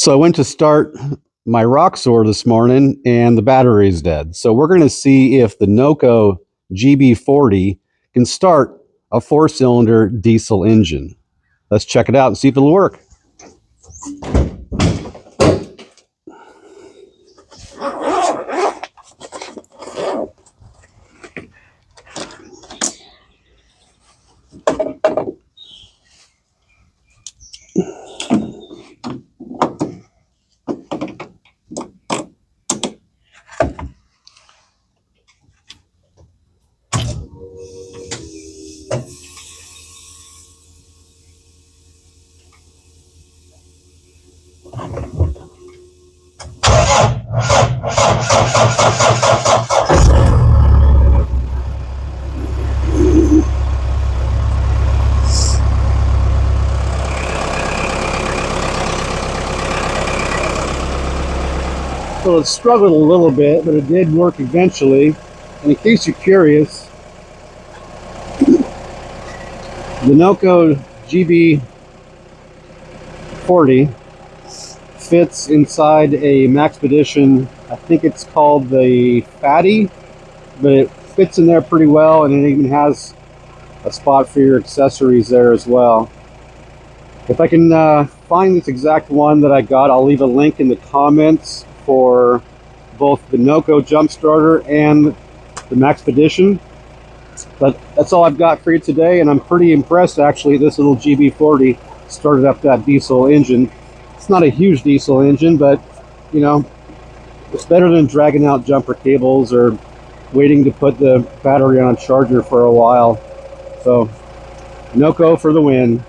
So I went to start my Roxor this morning and the battery is dead. So we're going to see if the NOCO GB40 can start a 4-cylinder diesel engine. Let's check it out and see if it'll work. So it struggled a little bit, but it did work eventually. And in case you're curious, the NOCO GB40 fits inside a Maxpedition, I think it's called the Fatty, but it fits in there pretty well, and it even has a spot for your accessories there as well. If I can find this exact one that I got, I'll leave a link in the comments for both the NOCO jump starter and the Maxpedition. But that's all I've got for you today, and I'm pretty impressed actually. This little GB40 started up that diesel engine. It's not a huge diesel engine, but you know, it's better than dragging out jumper cables or waiting to put the battery on a charger for a while. So NOCO for the win.